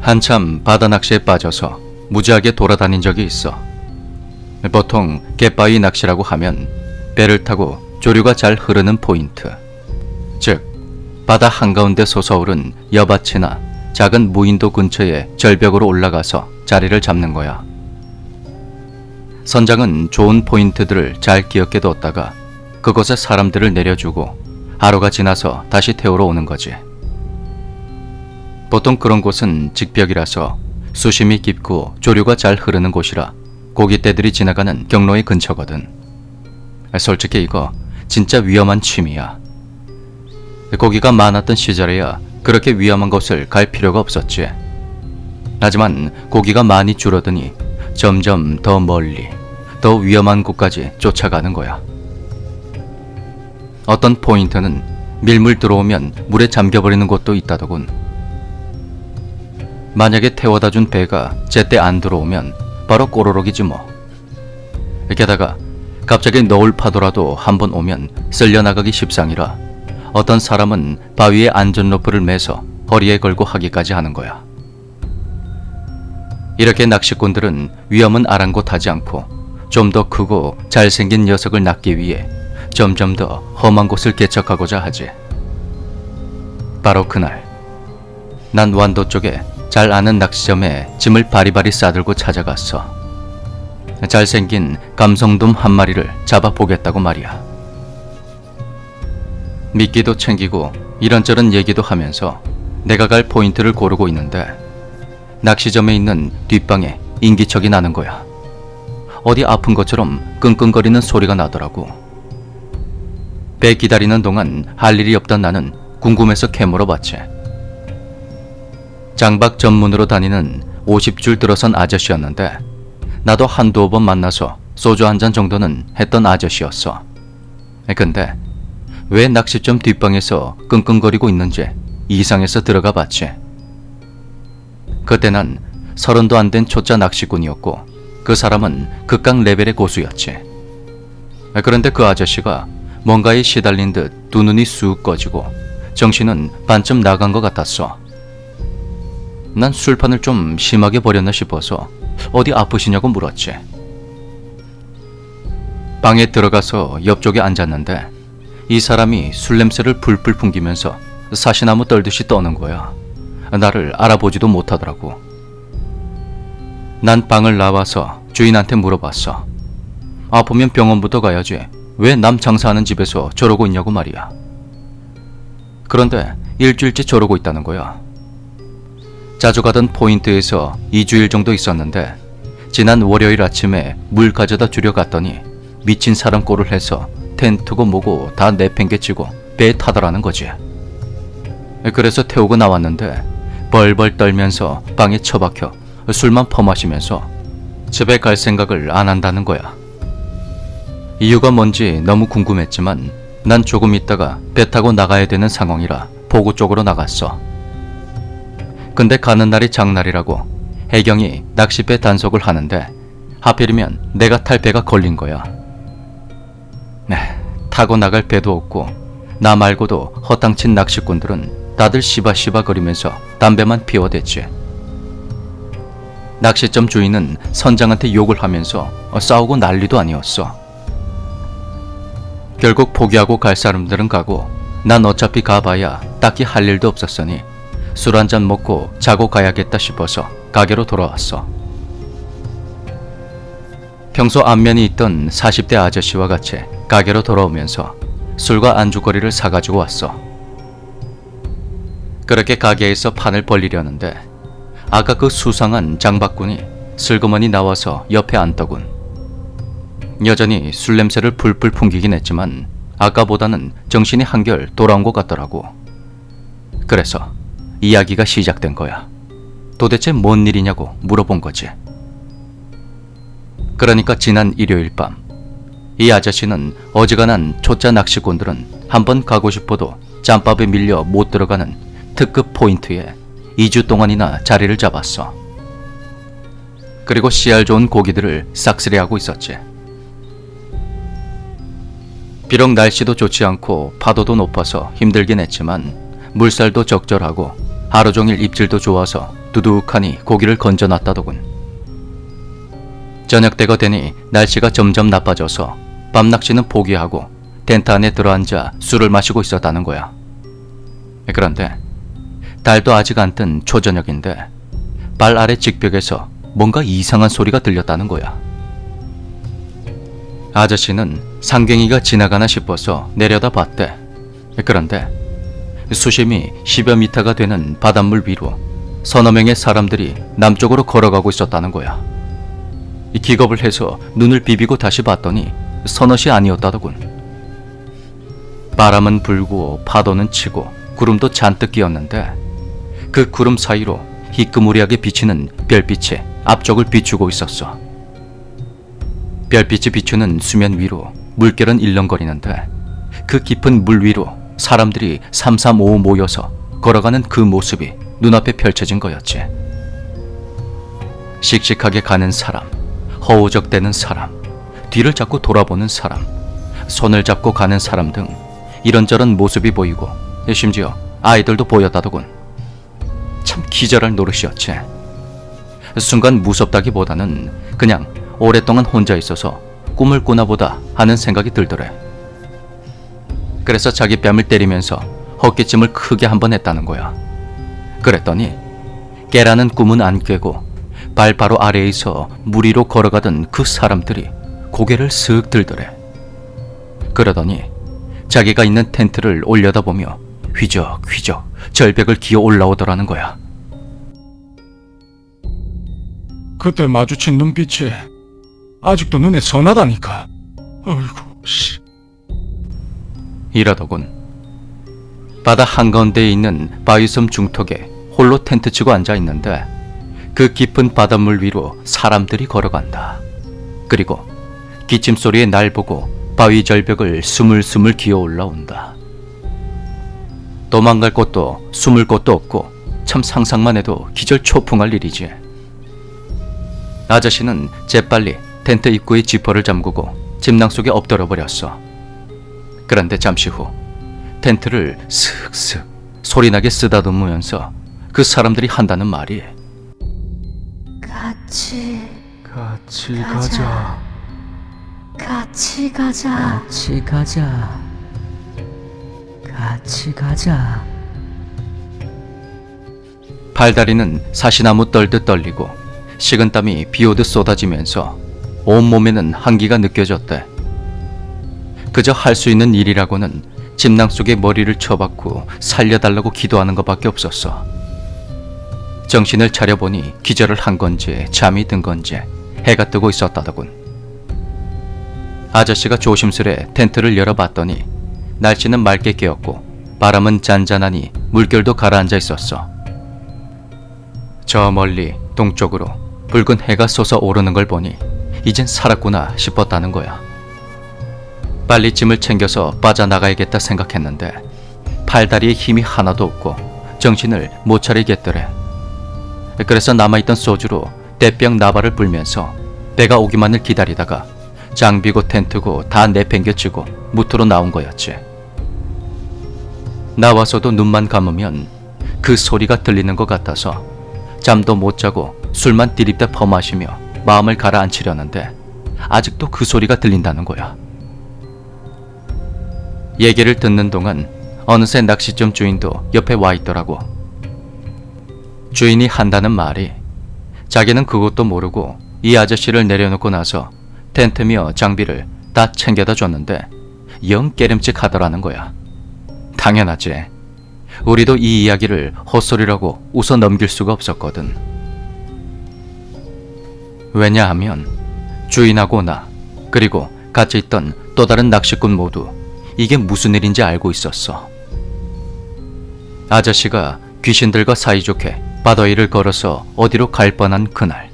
한참 바다 낚시에 빠져서 무지하게 돌아다닌 적이 있어. 보통 갯바위 낚시라고 하면 배를 타고 조류가 잘 흐르는 포인트, 즉 바다 한가운데 솟아오른 여밭이나 작은 무인도 근처의 절벽으로 올라가서 자리를 잡는 거야. 선장은 좋은 포인트들을 잘 기억해 뒀다가 그곳에 사람들을 내려주고 하루가 지나서 다시 태우러 오는 거지. 보통 그런 곳은 직벽이라서 수심이 깊고 조류가 잘 흐르는 곳이라 고깃대들이 지나가는 경로의 근처거든. 솔직히 이거 진짜 위험한 취미야. 고기가 많았던 시절에야 그렇게 위험한 곳을 갈 필요가 없었지. 하지만 고기가 많이 줄어드니 점점 더 멀리, 더 위험한 곳까지 쫓아가는 거야. 어떤 포인트는 밀물 들어오면 물에 잠겨버리는 곳도 있다더군. 만약에 태워다 준 배가 제때 안 들어오면 바로 꼬르륵이지 뭐. 게다가 갑자기 너울 파도라도 한번 오면 쓸려나가기 십상이라 어떤 사람은 바위에 안전로프를 매서 허리에 걸고 하기까지 하는 거야. 이렇게 낚시꾼들은 위험은 아랑곳하지 않고 좀 더 크고 잘생긴 녀석을 낚기 위해 점점 더 험한 곳을 개척하고자 하지. 바로 그날 난 완도 쪽에 잘 아는 낚시점에 짐을 바리바리 싸들고 찾아갔어. 잘생긴 감성돔 한 마리를 잡아보겠다고 말이야. 미끼도 챙기고 이런저런 얘기도 하면서 내가 갈 포인트를 고르고 있는데 낚시점에 있는 뒷방에 인기척이 나는 거야. 어디 아픈 것처럼 끙끙거리는 소리가 나더라고. 배 기다리는 동안 할 일이 없던 나는 궁금해서 캐물어봤지. 장박 전문으로 다니는 50줄 들어선 아저씨였는데 나도 한두어 번 만나서 소주 한 잔 정도는 했던 아저씨였어. 근데 왜 낚시점 뒷방에서 끙끙거리고 있는지 이상해서 들어가 봤지. 그때 난 30도 안 된 초짜 낚시꾼이었고 그 사람은 극강 레벨의 고수였지. 그런데 그 아저씨가 뭔가에 시달린 듯 두 눈이 쑥 꺼지고 정신은 반쯤 나간 것 같았어. 난 술판을 좀 심하게 버렸나 싶어서 어디 아프시냐고 물었지. 방에 들어가서 옆쪽에 앉았는데 이 사람이 술 냄새를 풀풀 풍기면서 사시나무 떨듯이 떠는 거야. 나를 알아보지도 못하더라고. 난 방을 나와서 주인한테 물어봤어. 아프면 병원부터 가야지 왜 남 장사하는 집에서 저러고 있냐고 말이야. 그런데 일주일째 저러고 있다는 거야. 자주 가던 포인트에서 2주일 정도 있었는데 지난 월요일 아침에 물 가져다 주려 갔더니 미친 사람 꼴을 해서 텐트고 뭐고 다 내팽개치고 배에 타더라는 거지. 그래서 태우고 나왔는데 벌벌 떨면서 방에 처박혀 술만 퍼마시면서 집에 갈 생각을 안 한다는 거야. 이유가 뭔지 너무 궁금했지만 난 조금 있다가 배 타고 나가야 되는 상황이라 포구 쪽으로 나갔어. 근데 가는 날이 장날이라고 해경이 낚싯배 단속을 하는데 하필이면 내가 탈 배가 걸린 거야. 타고 나갈 배도 없고 나 말고도 허탕친 낚시꾼들은 다들 시바시바 거리면서 담배만 피워댔지. 낚시점 주인은 선장한테 욕을 하면서 싸우고 난리도 아니었어. 결국 포기하고 갈 사람들은 가고 난 어차피 가봐야 딱히 할 일도 없었으니 술 한잔 먹고 자고 가야겠다 싶어서 가게로 돌아왔어. 평소 안면이 있던 40대 아저씨와 같이 가게로 돌아오면서 술과 안주거리를 사가지고 왔어. 그렇게 가게에서 판을 벌리려는데 아까 그 수상한 장박꾼이 슬그머니 나와서 옆에 앉더군. 여전히 술 냄새를 풀풀 풍기긴 했지만 아까보다는 정신이 한결 돌아온 것 같더라고. 그래서 이야기가 시작된 거야. 도대체 뭔 일이냐고 물어본 거지. 그러니까 지난 일요일 밤 이 아저씨는 어지간한 초짜 낚시꾼들은 한번 가고 싶어도 짬밥에 밀려 못 들어가는 특급 포인트에 2주 동안이나 자리를 잡았어. 그리고 씨알 좋은 고기들을 싹쓸이하고 있었지. 비록 날씨도 좋지 않고 파도도 높아서 힘들긴 했지만 물살도 적절하고 하루 종일 입질도 좋아서 두둑하니 고기를 건져놨다더군. 저녁 때가 되니 날씨가 점점 나빠져서 밤낚시는 포기하고 텐트 안에 들어앉아 술을 마시고 있었다는 거야. 그런데 달도 아직 안 뜬 초저녁인데 발 아래 직벽에서 뭔가 이상한 소리가 들렸다는 거야. 아저씨는 상갱이가 지나가나 싶어서 내려다 봤대. 그런데 수심이 10여 미터가 되는 바닷물 위로 서너 명의 사람들이 남쪽으로 걸어가고 있었다는 거야. 기겁을 해서 눈을 비비고 다시 봤더니 서넛이 아니었다더군. 바람은 불고 파도는 치고 구름도 잔뜩 끼었는데 그 구름 사이로 희끄무리하게 비치는 별빛이 앞쪽을 비추고 있었어. 별빛이 비추는 수면 위로 물결은 일렁거리는데 그 깊은 물 위로 사람들이 삼삼오오 모여서 걸어가는 그 모습이 눈앞에 펼쳐진 거였지. 씩씩하게 가는 사람, 허우적대는 사람, 뒤를 잡고 돌아보는 사람, 손을 잡고 가는 사람 등 이런저런 모습이 보이고 심지어 아이들도 보였다더군. 참 기절할 노릇이었지. 순간 무섭다기보다는 그냥 오랫동안 혼자 있어서 꿈을 꾸나 보다 하는 생각이 들더래. 그래서 자기 뺨을 때리면서 헛기침을 크게 한번 했다는 거야. 그랬더니 깨라는 꿈은 안 깨고 발 바로 아래에서 물 위로 걸어가던 그 사람들이 고개를 쓱 들더래. 그러더니 자기가 있는 텐트를 올려다보며 휘적휘적 절벽을 기어 올라오더라는 거야. 그때 마주친 눈빛이 아직도 눈에 선하다니까. 어이구 씨. 이러더군. 바다 한가운데에 있는 바위섬 중턱에 홀로 텐트 치고 앉아 있는데 그 깊은 바닷물 위로 사람들이 걸어간다. 그리고 기침 소리에 날 보고 바위 절벽을 스물스물 기어 올라온다. 도망갈 곳도 숨을 곳도 없고 참 상상만 해도 기절초풍할 일이지. 아저씨는 재빨리 텐트 입구의 지퍼를 잠그고 침낭 속에 엎드려 버렸어. 그런데 잠시 후 텐트를 슥슥 소리나게 쓰다듬으면서 그 사람들이 한다는 말이 같이 가자. 같이 가자. 같이 가자. 같이 가자. 팔다리는 사시나무 떨듯 떨리고 식은땀이 비오듯 쏟아지면서 온몸에는 한기가 느껴졌대. 그저 할 수 있는 일이라고는 침낭 속에 머리를 쳐박고 살려달라고 기도하는 것밖에 없었어. 정신을 차려보니 기절을 한 건지 잠이 든 건지 해가 뜨고 있었다더군. 아저씨가 조심스레 텐트를 열어봤더니 날씨는 맑게 깨었고 바람은 잔잔하니 물결도 가라앉아 있었어. 저 멀리 동쪽으로 붉은 해가 솟아오르는 걸 보니 이젠 살았구나 싶었다는 거야. 빨리 짐을 챙겨서 빠져나가야겠다 생각했는데 팔다리에 힘이 하나도 없고 정신을 못 차리겠더래. 그래서 남아있던 소주로 떼병 나발을 불면서 배가 오기만을 기다리다가 장비고 텐트고 다 내팽개치고 무트로 나온 거였지. 나와서도 눈만 감으면 그 소리가 들리는 것 같아서 잠도 못 자고 술만 디립다 퍼마시며 마음을 가라앉히려는데 아직도 그 소리가 들린다는 거야. 얘기를 듣는 동안 어느새 낚시점 주인도 옆에 와 있더라고. 주인이 한다는 말이 자기는 그것도 모르고 이 아저씨를 내려놓고 나서 텐트며 장비를 다 챙겨다 줬는데 영 깨름칙하더라는 거야. 당연하지. 우리도 이 이야기를 헛소리라고 웃어 넘길 수가 없었거든. 왜냐하면 주인하고 나 그리고 같이 있던 또 다른 낚시꾼 모두 이게 무슨 일인지 알고 있었어. 아저씨가 귀신들과 사이좋게 바다 위를 걸어서 어디로 갈 뻔한 그날.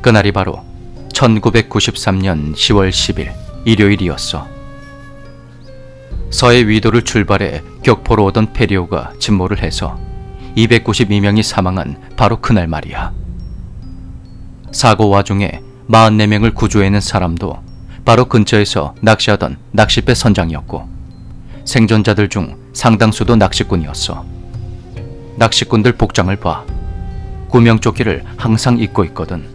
그날이 바로 1993년 10월 10일 일요일이었어. 서해 위도를 출발해 격포로 오던 페리오가 침몰을 해서 292명이 사망한 바로 그날 말이야. 사고 와중에 44명을 구조해낸 사람도 바로 근처에서 낚시하던 낚싯배 선장이었고 생존자들 중 상당수도 낚시꾼이었어. 낚시꾼들 복장을 봐. 구명조끼를 항상 입고 있거든.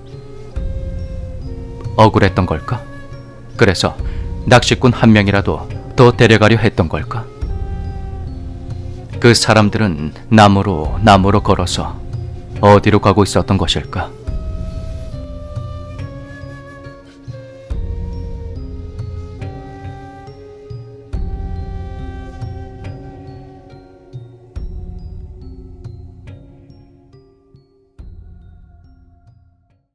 억울했던 걸까? 그래서 낚시꾼 한 명이라도 더 데려가려 했던 걸까? 그 사람들은 나무로 걸어서 어디로 가고 있었던 것일까?